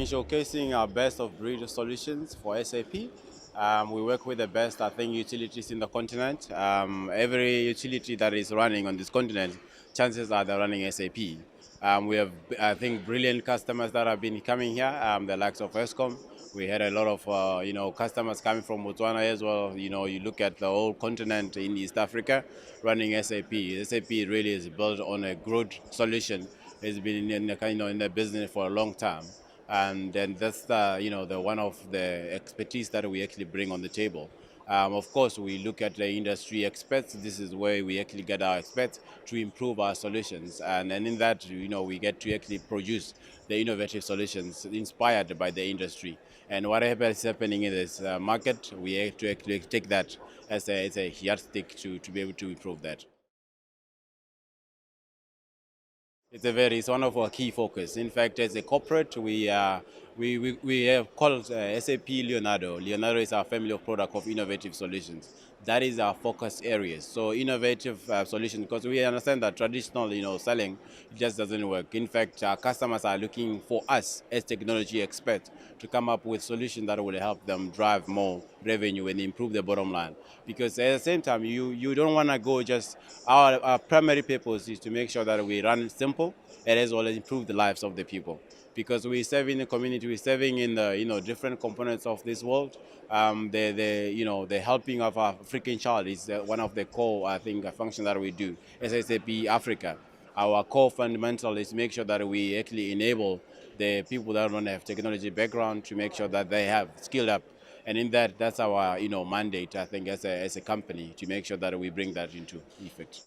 think, showcasing our best of breed solutions for SAP. We work with the best, I think, utilities in the continent. Every utility that is running on this continent, chances are they're running SAP. We have, I think, brilliant customers that have been coming here, the likes of ESCOM. We had a lot of, customers coming from Botswana as well. You look at the whole continent in East Africa running SAP. SAP really is built on a good solution. It's been in the business for a long time, and then that's the one of the expertise that we actually bring on the table. Of course, we look at the industry experts. This is where we actually get our experts to improve our solutions, and in that, we get to actually produce the innovative solutions inspired by the industry. And whatever is happening in this market, we have to actually take that as a yardstick to be able to improve that. It's one of our key focus. In fact, as a corporate, we have called SAP Leonardo. Leonardo is our family of product of innovative solutions. That is our focus areas. So innovative solutions, because we understand that traditional, selling just doesn't work. In fact, our customers are looking for us as technology experts to come up with solutions that will help them drive more revenue and improve the bottom line. Because at the same time, you don't want to go just, our primary purpose is to make sure that we run simple and as well as improve the lives of the people. Because we serve in the community, we're serving in the different components of this world. The helping of our African child is one of the core, I think, functions that we do as SAP Africa. Our core fundamental is make sure that we actually enable the people that don't have technology background to make sure that they have skilled up. And in that, that's our mandate, I think, as a company, to make sure that we bring that into effect.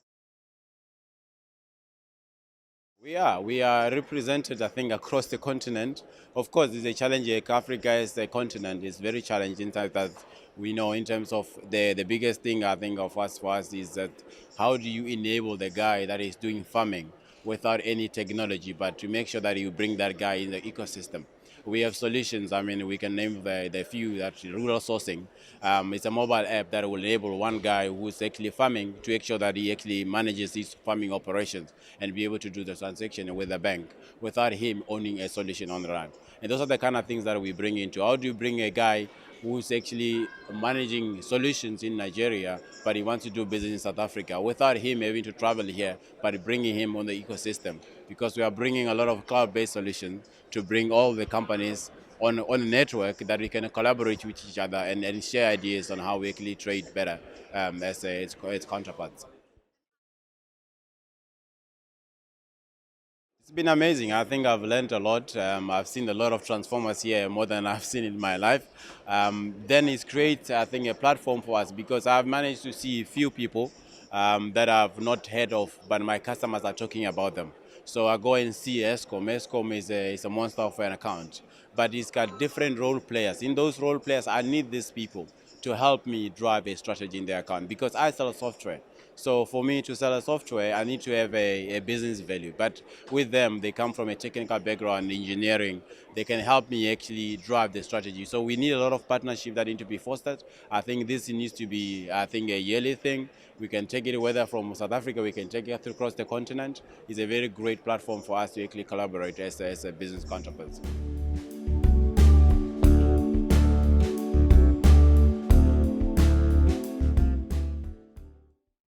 We are represented, I think, across the continent. Of course, it's a challenge. Africa as a continent is very challenging. That we know in terms of the biggest thing, I think, for us is that how do you enable the guy that is doing farming without any technology, but to make sure that you bring that guy in the ecosystem. We have solutions. I mean, we can name the few, that rural sourcing. It's a mobile app that will enable one guy who's actually farming to make sure that he actually manages his farming operations and be able to do the transaction with the bank without him owning a solution on the run. And those are the kind of things that we bring into. How do you bring a guy who's actually managing solutions in Nigeria, but he wants to do business in South Africa without him having to travel here, but bringing him on the ecosystem? Because we are bringing a lot of cloud-based solutions to bring all the companies on a network that we can collaborate with each other and share ideas on how we actually trade better as its counterparts. It's been amazing. I think I've learned a lot. I've seen a lot of transformers here, more than I've seen in my life. Then it's create, I think, a platform for us, because I've managed to see few people that I've not heard of, but my customers are talking about them. So I go and see ESCOM. ESCOM is a monster of an account, but it's got different role players. In those role players, I need these people to help me drive a strategy in their account, because I sell software. So for me to sell a software, I need to have a business value. But with them, they come from a technical background, engineering. They can help me actually drive the strategy. So we need a lot of partnership that need to be fostered. I think this needs to be, I think, a yearly thing. We can take it whether from South Africa, we can take it across the continent. It's a very great platform for us to actually collaborate as a business counterparts.